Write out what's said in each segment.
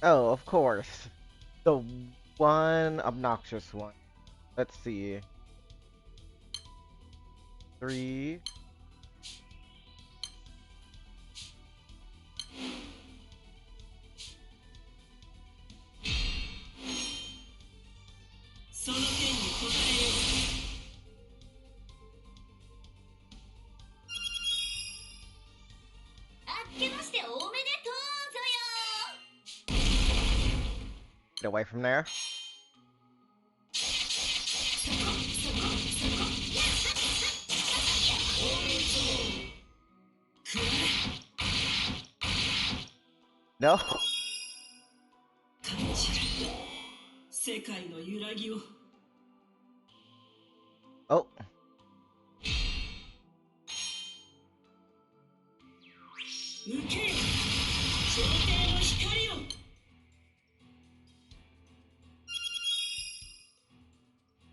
Oh, of course. The one obnoxious one. Let's see. Three. Get away from there. No. Oh.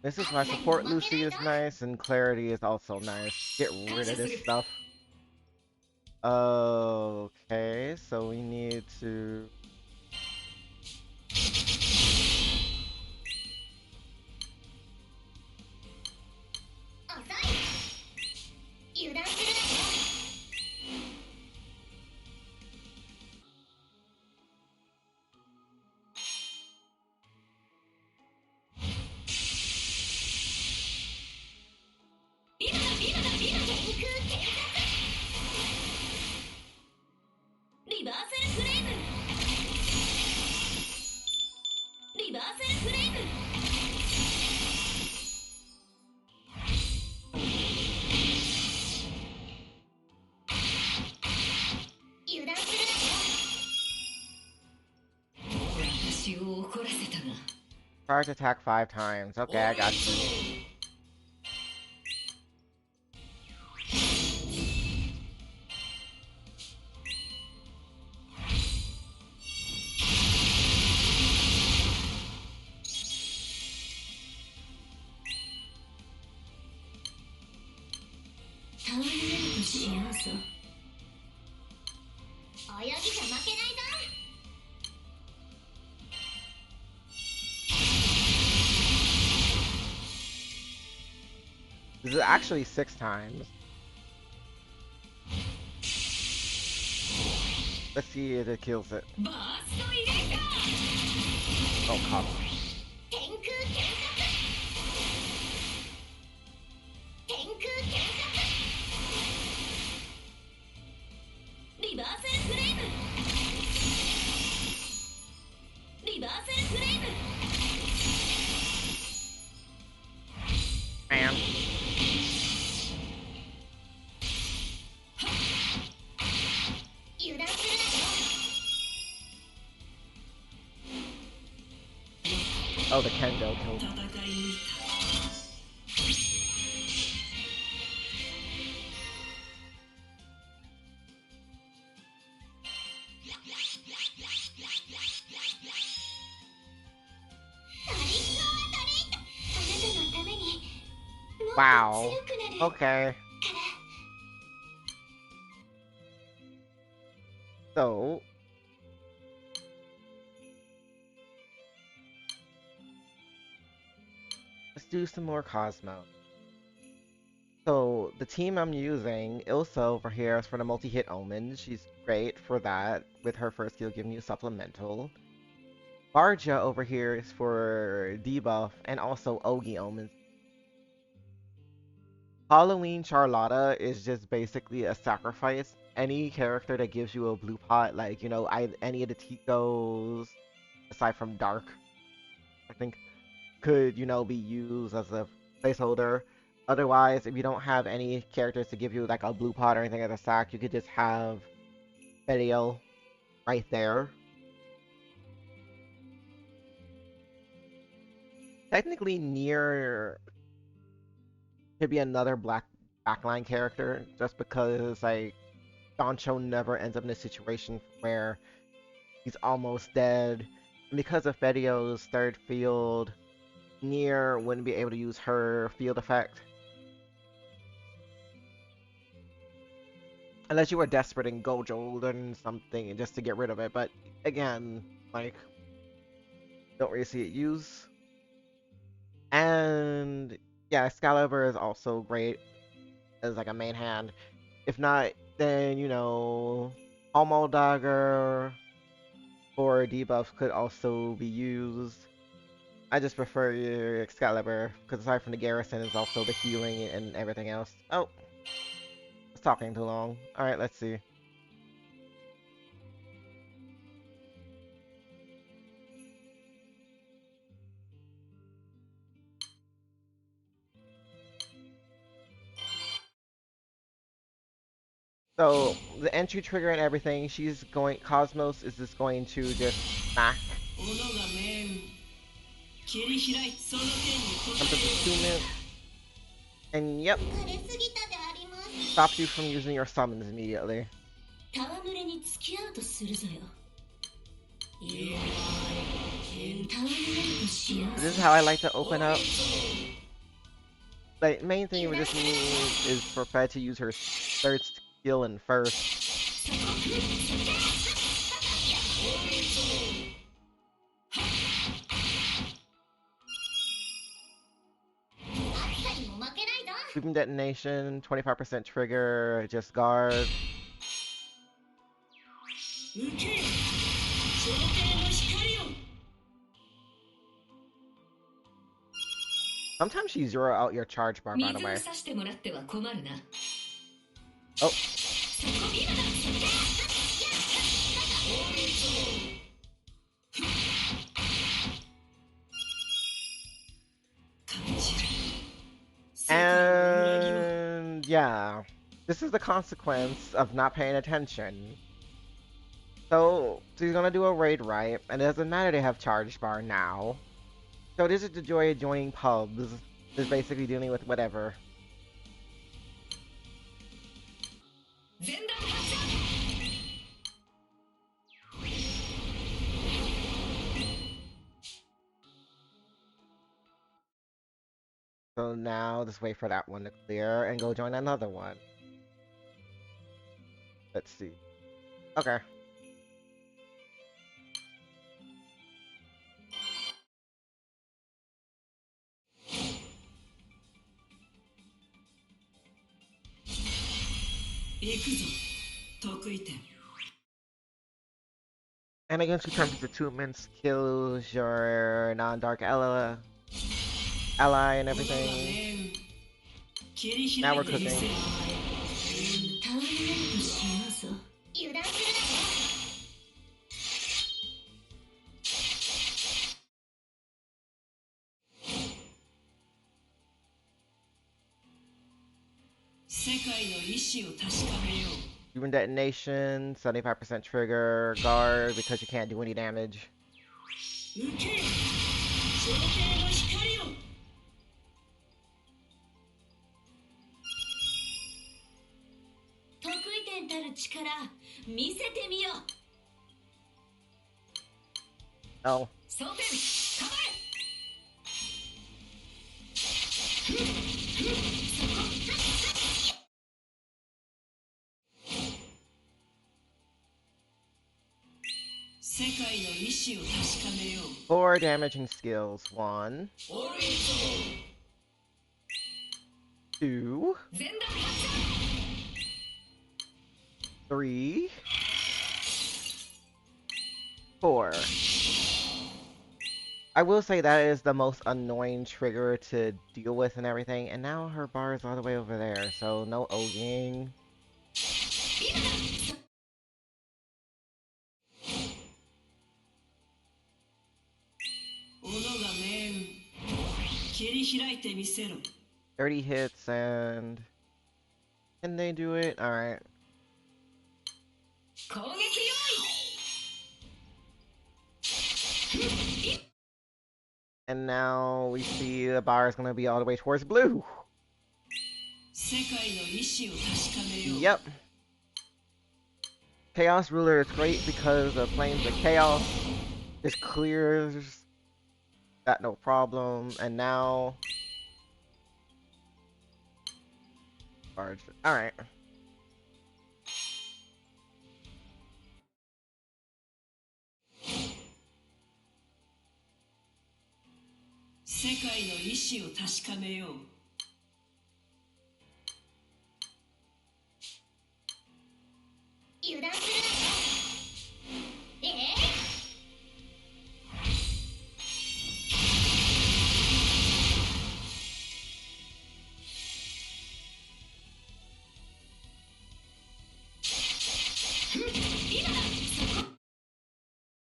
This is why support Lucy is nice and clarity is also nice. Get rid of this stuff. Okay, so we need to. Charge attack 5 times. Okay, I got you. This is actually 6 times. Let's see if it kills it. Oh, come. Man. Oh, the Kendo killed. Wow. Okay. So, let's do some more Cosmo. So, the team I'm using, Ilsa over here is for the multi-hit Omen. She's great for that, with her first skill giving you supplemental. Barja over here is for debuff and also Ogi Omens. Halloween Charlotta is just basically a sacrifice. Any character that gives you a blue pot, like, any of the Ticos, aside from Dark, I think could, be used as a placeholder. Otherwise, if you don't have any characters to give you like a blue pot or anything as a sack, you could just have video right there. Technically, Near could be another black backline character, just because like Doncho never ends up in a situation where he's almost dead. And because of Fedio's third field, Near wouldn't be able to use her field effect. Unless you were desperate and Gojo and something just to get rid of it. But again, like, don't really see it used. And yeah, Excalibur is also great as like a main hand. If not, then Homo Dagger or debuff could also be used. I just prefer your Excalibur because aside from the garrison, is also the healing and everything else. Oh, it's talking too long. All right, let's see. So the entry trigger and everything, she's going. Cosmos is just going to just smack. Comes up to 2 minutes, and yep, stops you from using your summons immediately. This is how I like to open up. Like, main thing we just need is for Fed to use her third skill in first. Sweeping detonation, 25% trigger, just guard. Sometimes she zero out your charge bar, by the way. Oh. And yeah, this is the consequence of not paying attention. So she's gonna do a raid right, and it doesn't matter they have charge bar now. So this is the joy of joining pubs. Is basically dealing with whatever. So now just wait for that one to clear and go join another one. Let's see. Okay. And again, she turns into 2 minutes, kills your non-dark ally and everything. Now we're cooking. Human detonation, 75% trigger, guard because you can't do any damage. Oh. Four damaging skills. 1, 2, 3, 4. I will say that is the most annoying trigger to deal with and everything. And now her bar is all the way over there, so no oging. "30 hits and can they do it? All right." And now we see the bar is gonna be all the way towards blue. Yep. Chaos Ruler is great because the Flames of Chaos just clears that no problem. And now barge. All right. 世界の意志を確かめよう。油断するな。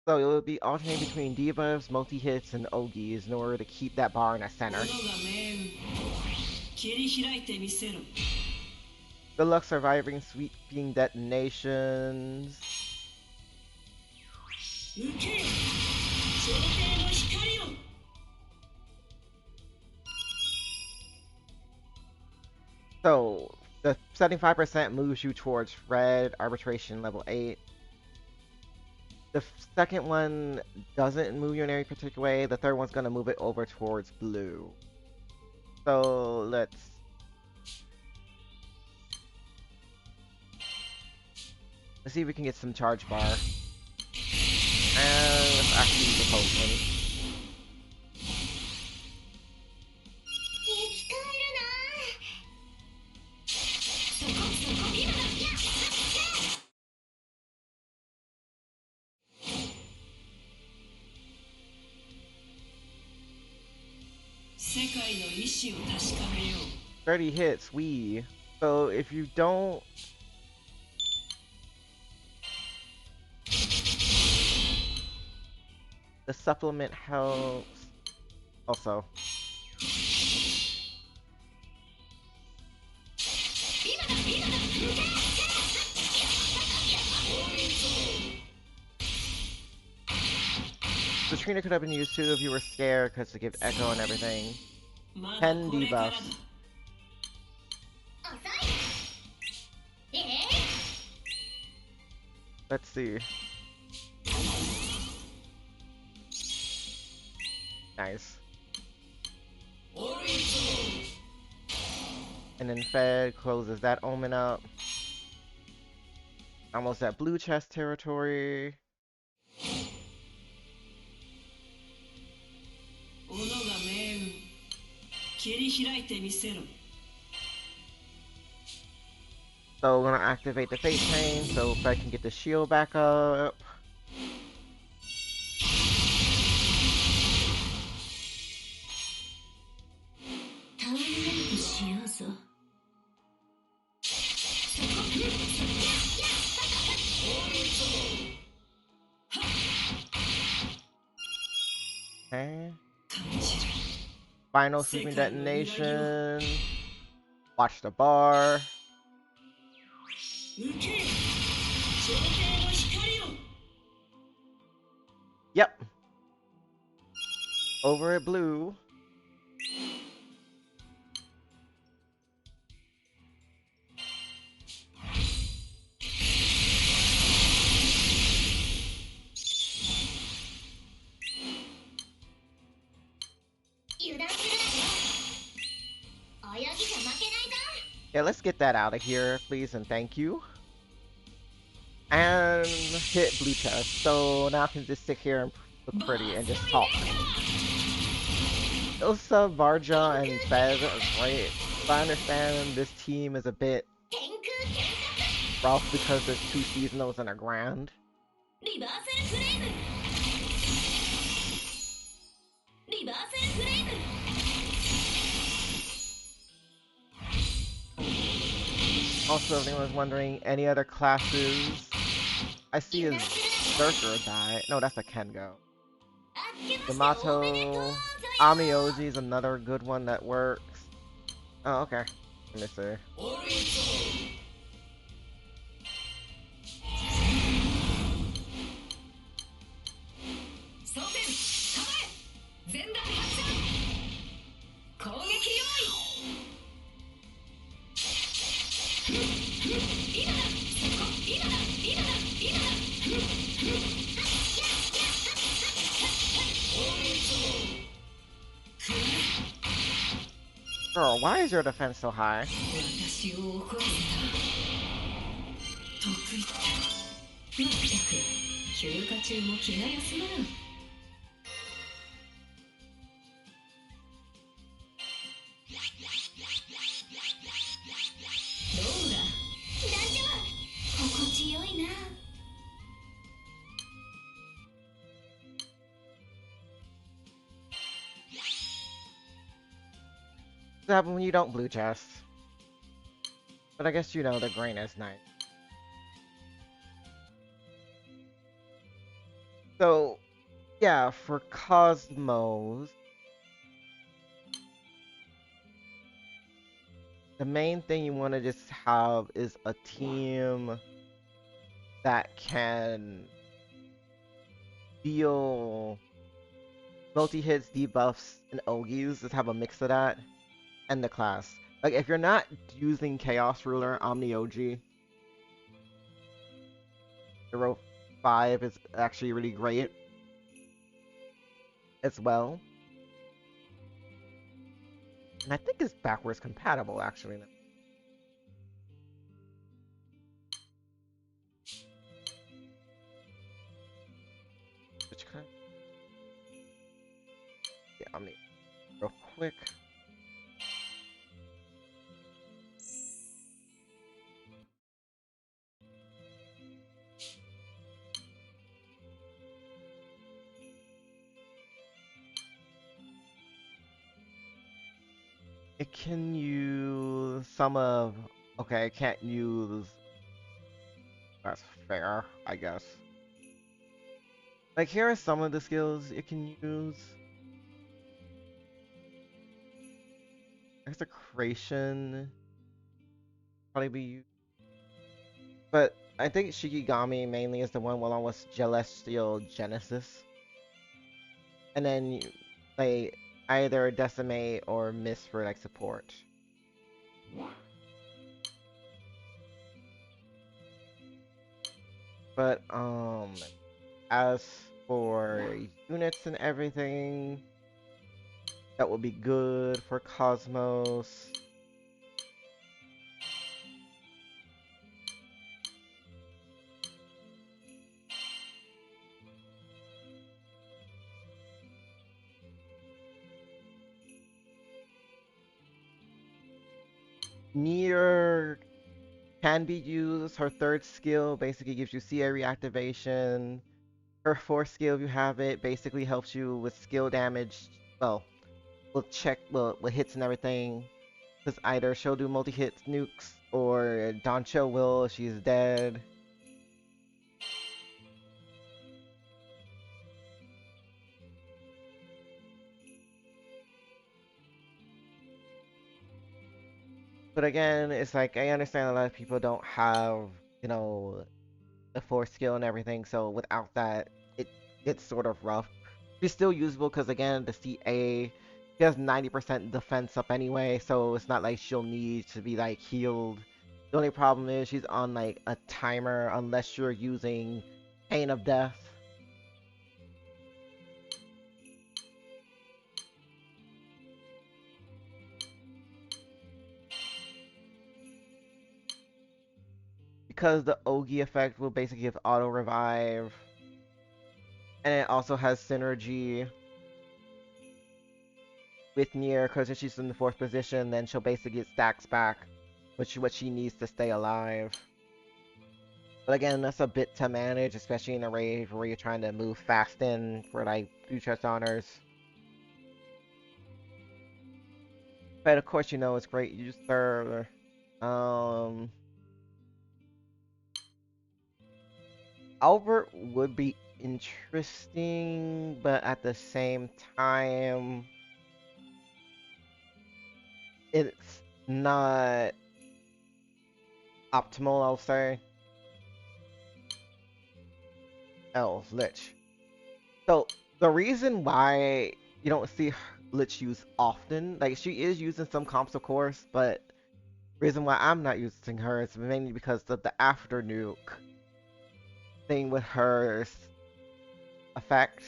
So it will be alternating between debuffs, multi-hits, and Ogies in order to keep that bar in the center. Good luck surviving sweeping detonations. So the 75% moves you towards red, arbitration level 8. The second one doesn't move you in any particular way. The third one's gonna move it over towards blue. So let's see if we can get some charge bar. And let's actually use the potion. Secai 30 hits, we. So if you don't... The supplement helps. Also. The trainer could have been used too if you were scared because to give echo and everything. 10 debuffs. Let's see. Nice. And then Fed closes that omen up. Almost at blue chest territory. So we're gonna activate the Fate Chain so Fed can get the shield back up. Okay. Final sweeping detonation. Watch the bar. Yep. Over at blue. Yeah, let's get that out of here, please, and thank you. And hit blue chest. So now I can just sit here and look pretty and just talk. Ilsa, Varja, and Fez are great. But I understand this team is a bit rough because there's 2 seasonals and a grand. Also, if anyone's wondering, any other classes? I see a Zerker die. No, that's a Kengo. Yamato, Amioji is another good one that works. Oh, okay. Let me see. Girl, why is your defense so high? happen when you don't blue chest. But I guess you know the grain is nice. So yeah, for Cosmos, the main thing you want to just have is a team that can deal multi-hits, debuffs, and Ogies. Just have a mix of that, and the class. Like, if you're not using Chaos Ruler, Omni OG, Hero 5 is actually really great as well. And I think it's backwards compatible, actually. Which kind of, yeah, Omni, real quick. It can use some of. Okay, it can't use. That's fair, I guess. Like, here are some of the skills it can use. Execration probably be used. But I think Shikigami mainly is the one along with Celestial Genesis. And then, like, either Decimate or Miss for, like, support. But, as for units and everything, that would be good for Cosmos. Near can be used. Her third skill basically gives you CA reactivation. Her fourth skill, if you have it, basically helps you with skill damage. Well, with with hits and everything. Because either she'll do multi-hits nukes or Doncho will, she's dead. But again, it's like I understand a lot of people don't have, you know, the fourth skill and everything, so without that, it gets sort of rough. She's still usable because again, the CA, she has 90% defense up anyway, so it's not like she'll need to be like healed. The only problem is she's on like a timer unless you're using Pain of Death. Because the Ogi effect will basically give auto revive. And it also has synergy with Nier, because if she's in the fourth position, then she'll basically get stacks back, which is what she needs to stay alive. But again, that's a bit to manage, especially in a raid where you're trying to move fast in for like future honors. But of course, you know it's great user. Um, Albert would be interesting, but at the same time, it's not optimal, I'll say. Oh, Lich. So the reason why you don't see Lich used often, like she is used in some comps, of course, but reason why I'm not using her is mainly because of the after nuke thing with her effect.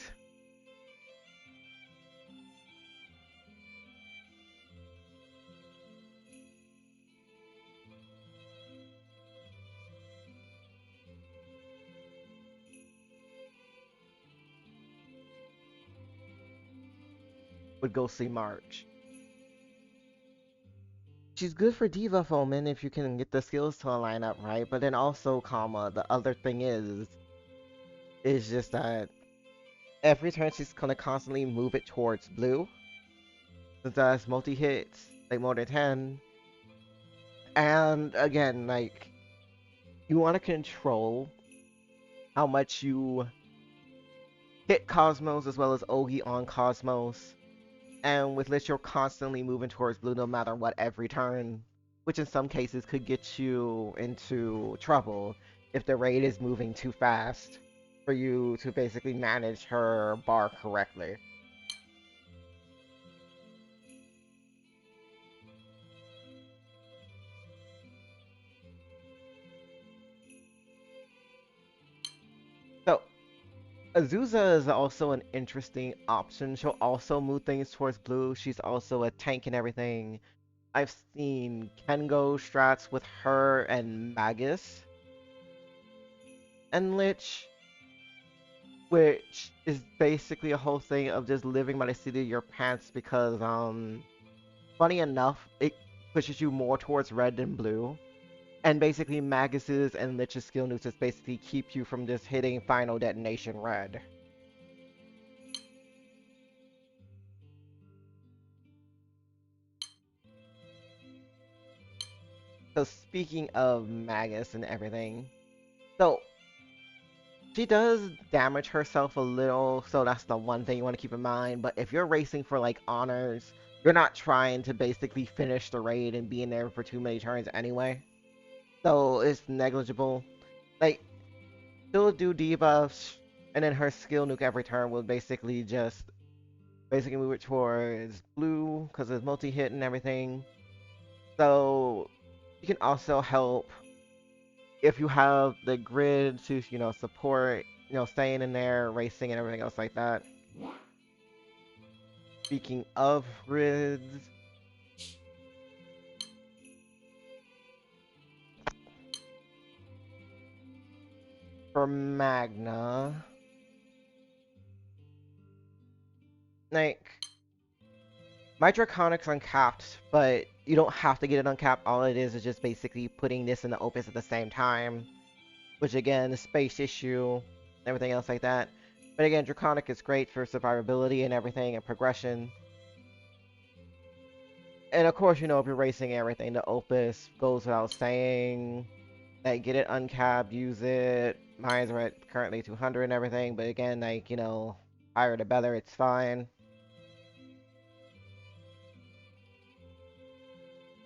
Would go see March. She's good for Diva Foeman if you can get the skills to line up right, but then also, comma, the other thing is just that every turn she's gonna constantly move it towards blue. Since that's multi hits, like more than 10. And again, like you want to control how much you hit Cosmos as well as Ogi on Cosmos. And with Lich, you're constantly moving towards blue no matter what every turn, which in some cases could get you into trouble if the raid is moving too fast for you to basically manage her bar correctly. So Azusa is also an interesting option. She'll also move things towards blue. She's also a tank and everything. I've seen Kengo strats with her and Magus and Lich, which is basically a whole thing of just living by the seat of your pants because, funny enough, it pushes you more towards red than blue. And basically, Magus's and Lich's skill nukes just basically keep you from just hitting final detonation red. So speaking of Magus and everything, so she does damage herself a little, so that's the one thing you want to keep in mind. But if you're racing for like honors, you're not trying to basically finish the raid and be in there for too many turns anyway. So it's negligible. Like, she'll do debuffs, and then her skill nuke every turn will basically move it towards blue because it's multi-hit and everything. So you can also help if you have the grid to, support, staying in there, racing and everything else like that. Speaking of grids, for Magna, like, my Draconic's uncapped, but you don't have to get it uncapped. All it is just basically putting this in the Opus at the same time, which again, is space issue, everything else like that. But again, Draconic is great for survivability and everything and progression. And of course, if you're racing everything, the Opus goes without saying. Like, get it uncapped, use it. Mine's at currently 200 and everything, but again, like, higher the better, it's fine.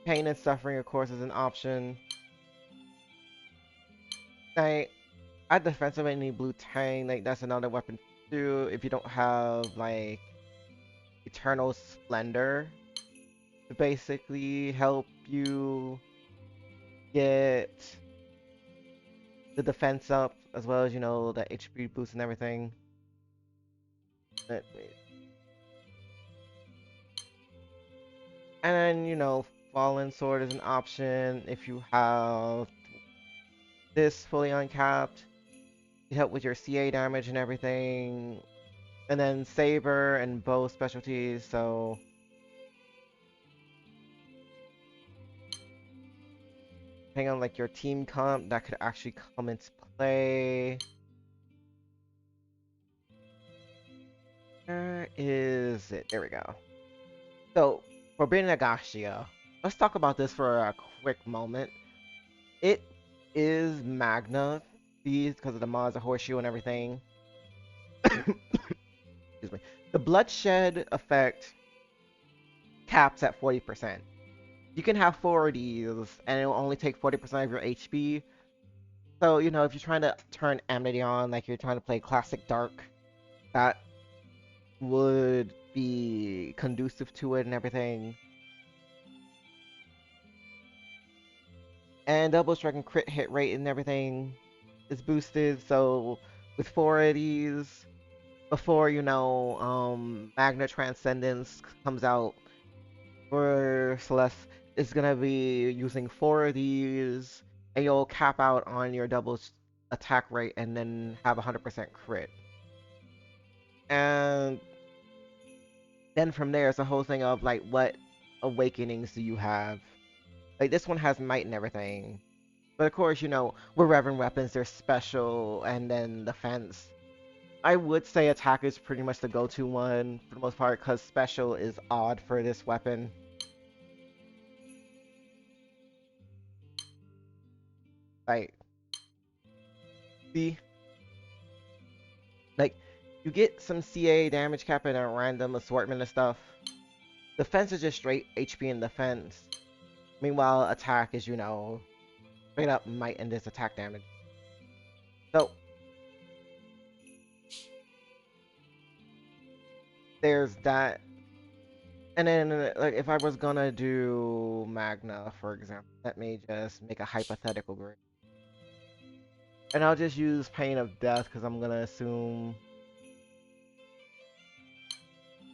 Pain and suffering, of course, is an option. Like, at defensive, any blue tang, like, that's another weapon too. If you don't have, like, Eternal Splendor to basically help you get the defense up, as well as, the HP boost and everything. Let me And then, Fallen Sword is an option if you have this fully uncapped. You help with your CA damage and everything. And then Saber and Bow specialties, so depending on like your team comp, that could actually come into play. Where is it? There we go. So, Forbidden Agashia. Let's talk about this for a quick moment. It is Magna, because of the mods, the horseshoe and everything. Excuse me. The bloodshed effect caps at 40%. You can have 4 of these, and it will only take 40% of your HP. So, if you're trying to turn Amity on, like you're trying to play Classic Dark, that would be conducive to it and everything. And double strike and crit hit rate and everything is boosted, so with 4 of these, before, Magna Transcendence comes out for Celeste, is gonna be using 4 of these, and you'll cap out on your double attack rate and then have 100% crit. And then from there, it's a whole thing of like, what awakenings do you have? Like, this one has might and everything. But of course, with Reverend weapons, they're special, and then defense. I would say attack is pretty much the go-to one for the most part, because special is odd for this weapon. Like, see, like you get some CA damage cap and a random assortment of stuff. Defense is just straight HP and defense. Meanwhile, attack is, straight up might and this attack damage. So there's that. And then, like, if I was gonna do Magna, for example, let me just make a hypothetical grade. And I'll just use Pain of Death because I'm gonna assume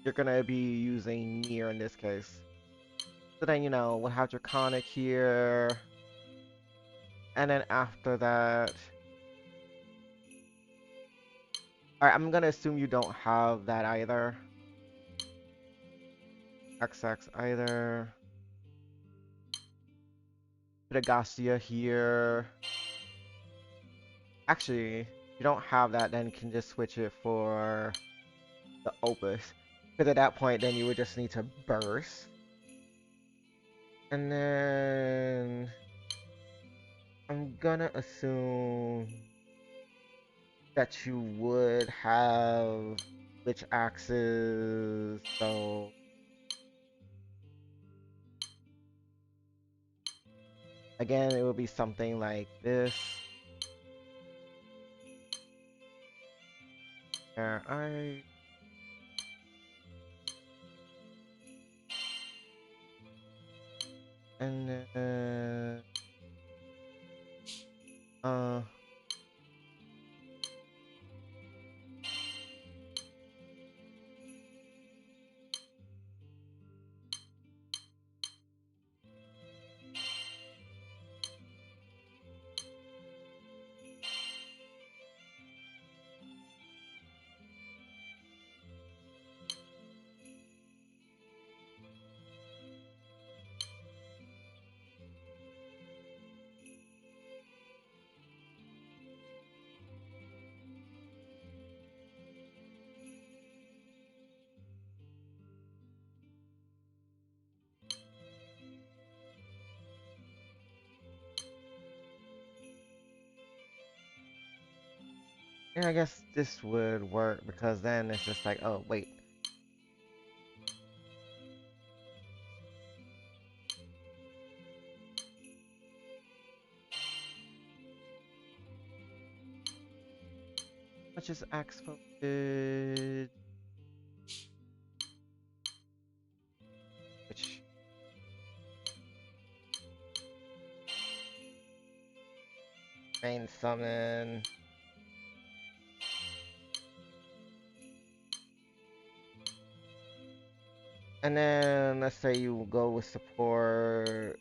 you're gonna be using Near in this case. So then, we'll have Draconic here. And then after that... Alright, I'm gonna assume you don't have that either. XX either. Pedagogia here. Actually, if you don't have that, then you can just switch it for the Opus. Because at that point, then you would just need to burst. And then... I'm gonna assume that you would have Lich Axes, so... Again, it would be something like this. I... And then... Yeah, I guess this would work because then it's just like, oh, wait. Let's just axe focus. Which... Main summon. And then let's say you go with support.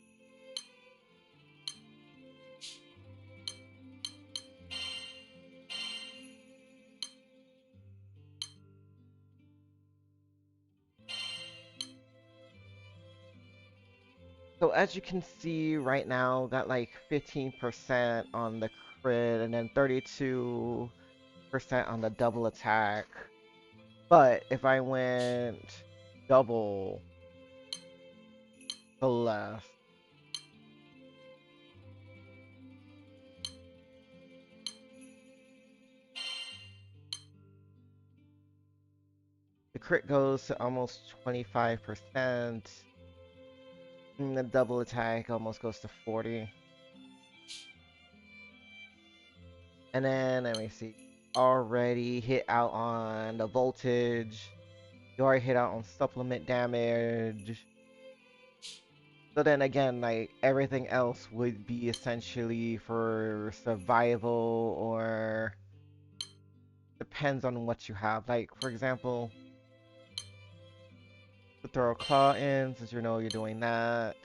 So as you can see right now, got like 15% on the crit and then 32% on the double attack. But if I went double the left, the crit goes to almost 25%. And the double attack almost goes to 40. And then, let me see. Already hit out on the voltage. You already hit out on supplement damage. So then again, like, everything else would be essentially for survival or depends on what you have. Like, for example, to throw a claw in since you're doing that.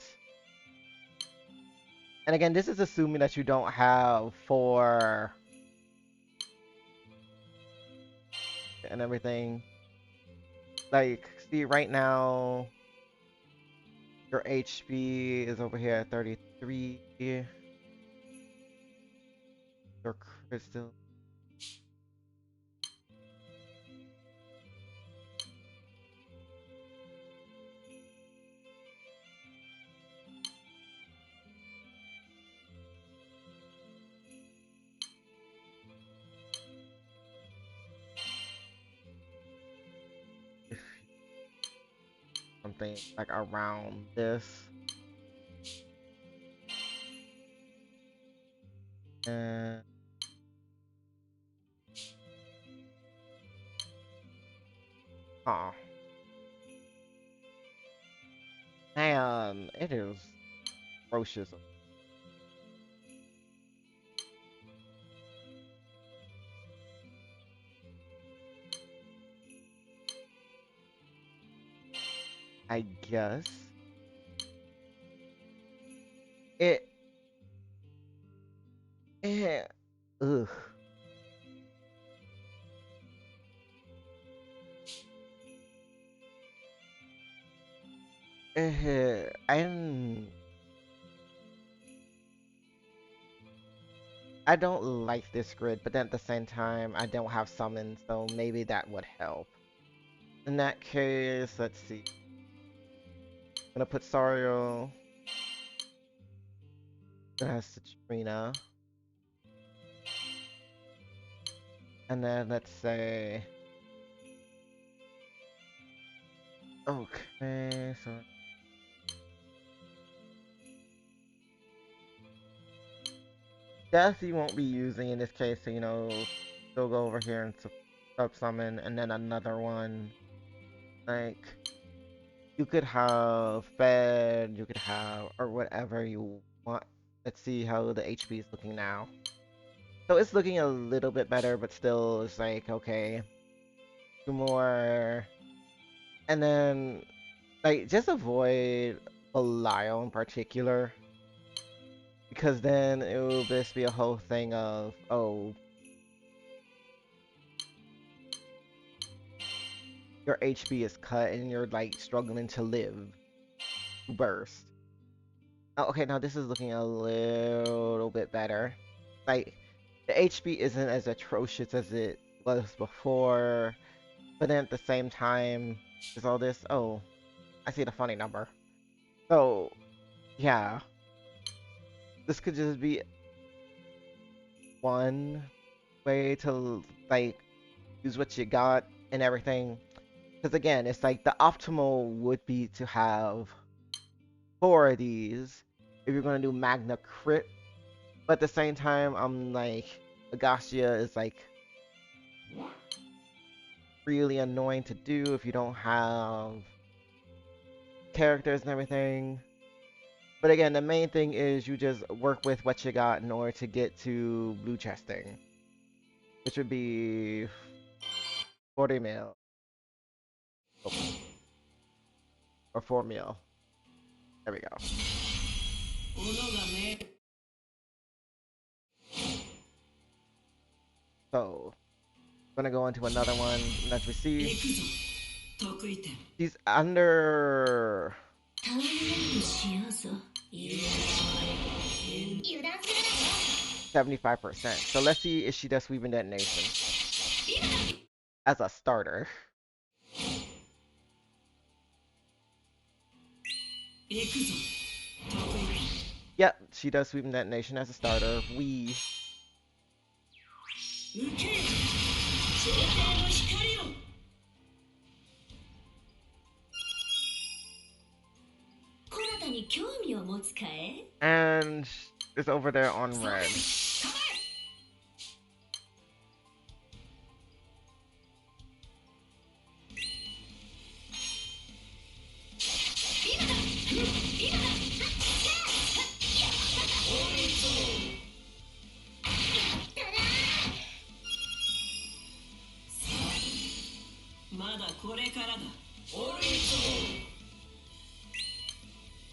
And again, this is assuming that you don't have 4 and everything. Like, see, right now, your HP is over here at 33. Your crystal. something like around this. And oh man, it is atrocious. I guess it it ugh. I don't like this grid, but then at the same time, I don't have summon, so maybe that would help. In that case, let's see. I'm gonna put Sario. Gonna have Citrina. And then let's say. Okay, so. Death you won't be using in this case, so still go over here and sub summon, and then another one. Like, you could have Fed, you could have, or whatever you want. Let's see how the HP is looking now. So it's looking a little bit better, but still, it's like, okay, two more. And then, like, just avoid Belial in particular. Because then it will just be a whole thing of, oh, your HP is cut and you're, like, struggling to live. Burst. Oh, okay, now this is looking a little bit better. Like, the HP isn't as atrocious as it was before, but then at the same time, there's all this. Oh, I see the funny number. So, yeah, this could just be one way to, like, use what you got and everything. Because again, it's like the optimal would be to have four of these if you're going to do Magna Crit. But at the same time, I'm like, Agacia is like really annoying to do if you don't have characters and everything. But again, the main thing is you just work with what you got in order to get to blue chesting, which would be 40 mil or 4 mil. There we go. So, I'm gonna go into another one. And as we see, he's under 75%. So let's see if she does sweeping detonation as a starter. Yep, she does sweeping detonation as a starter. We. And it's over there on red.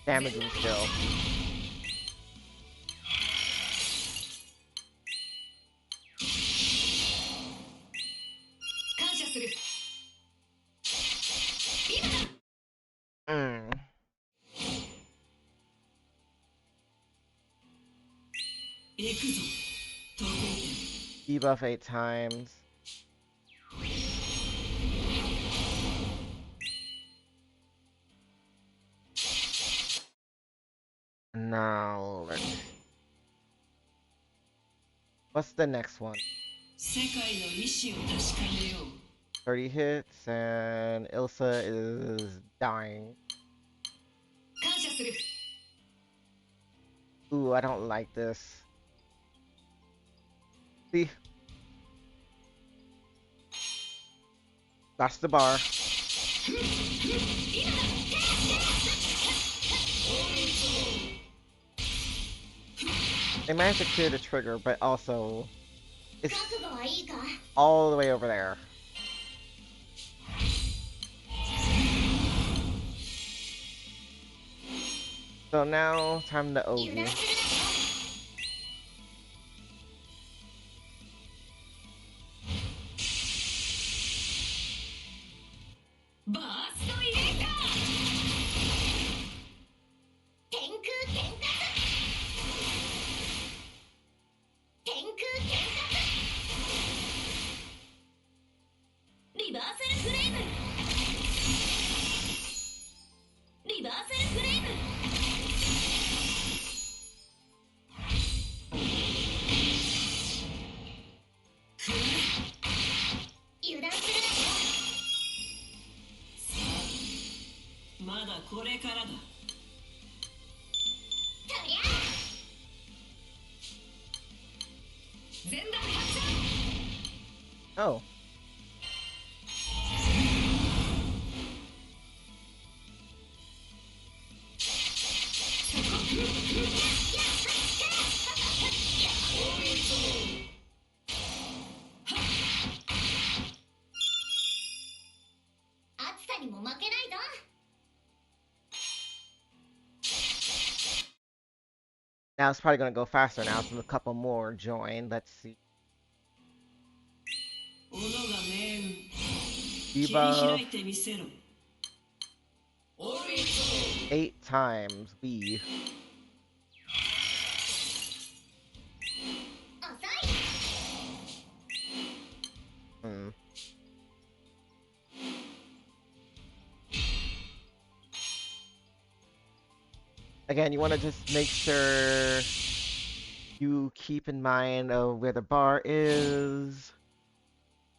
Damaging still. Mm. Debuff 8 times. Now let's. What's the next one? 30 hits and Ilsa is dying. Ooh, I don't like this. See? That's the bar. They managed to clear the trigger, but also it's all the way over there. So now, time to Ogi. Oh. Now it's probably gonna go faster now since a couple more join. Let's see. GBF 8 times. B. Hmm. Again, you want to just make sure you keep in mind where the bar is.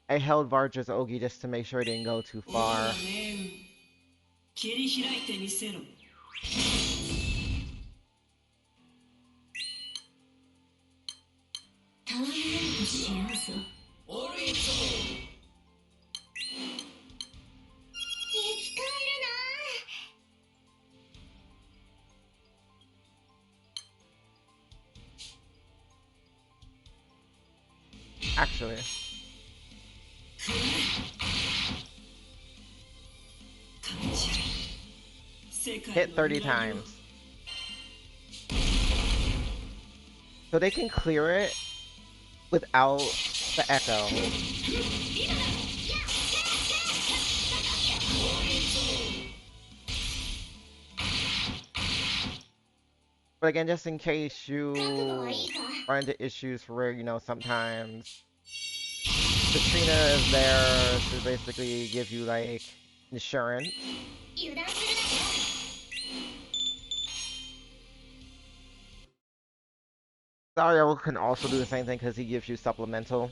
I held Vardra's Ogi just to make sure it didn't go too far. Actually, hit 30 times. So they can clear it without the echo. But again, just in case you run into issues where, you know, sometimes Katrina is there to basically give you, like, insurance. Dario can also do the same thing because he gives you supplemental.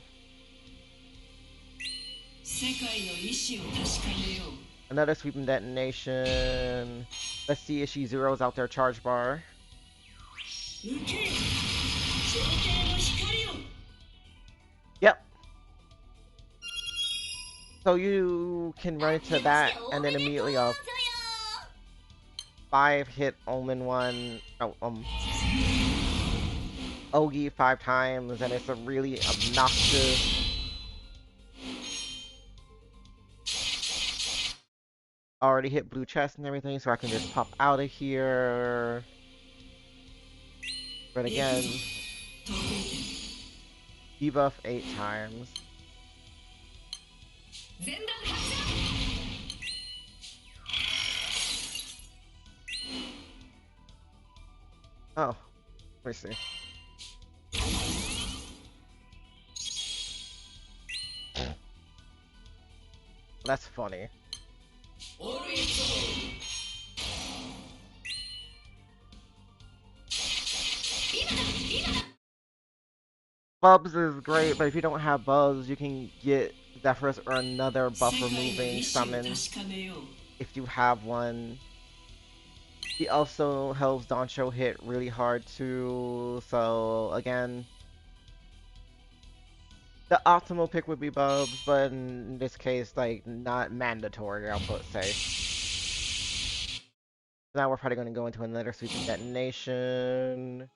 Another sweeping detonation. Let's see if she zeroes out their charge bar. Yep. So you can run into that and then immediately a 5-hit Omen one. Oh, Ogi 5 times, and it's a really obnoxious. Already hit blue chest and everything, so I can just pop out of here. But again, debuff 8 times. Oh, let me see. That's funny. Bubs is great, but if you don't have Bubs, you can get Zephyrus or another buff removing summon if you have one. He also helps Doncho hit really hard too. So again, the optimal pick would be Bubs, but in this case, like not mandatory, I'll put say. Now we're probably going to go into another sweeping detonation.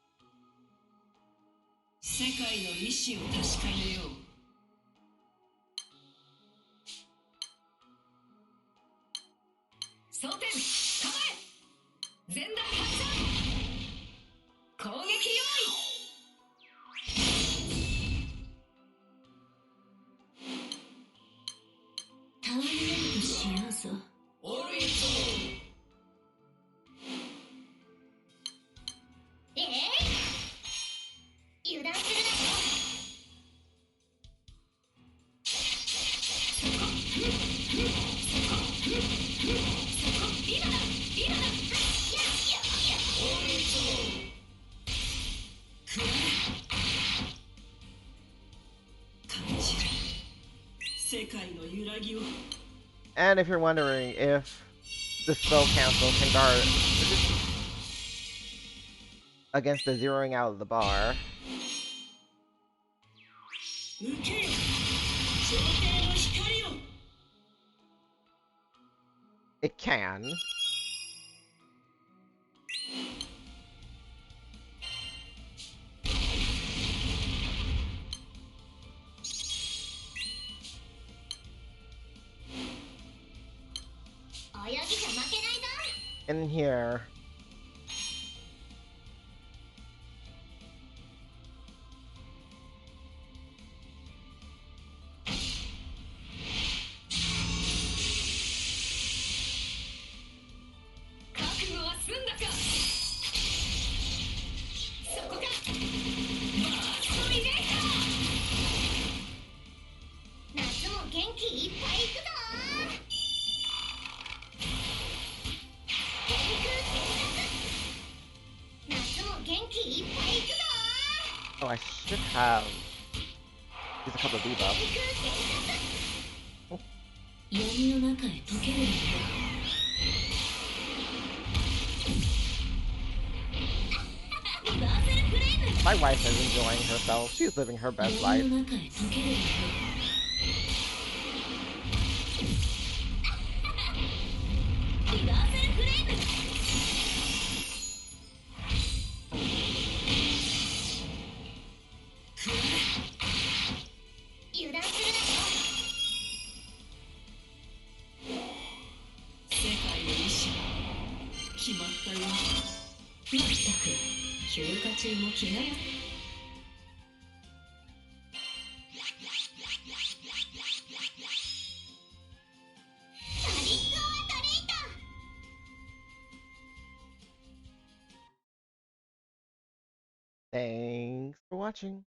世界の意志を確かめよう。装填構え前段発射攻撃用意ターミネートしようぞオールインゾーン油断するな今だ今だオールインゾーンくら感じる世界の揺らぎを And if you're wondering if the spell cancel can guard against the zeroing out of the bar, 受けよ上帝の光を it can. 泳ぎじゃ負けないぞ In here, 覚悟は済んだかそこかマーストリネーター夏も元気いっぱいいくぞ天空転夏も元気いっぱいいくぞ oh, I should have used a couple of 天 debuffs. 空転闇の中へ溶けるのよ My wife is enjoying herself. She's living her best life. 闇の中へ溶けるのよ リバーサルフレーム油断するな世界の意志決まったよまったく休暇中も気がやタリックオアタリータ Thanks for watching.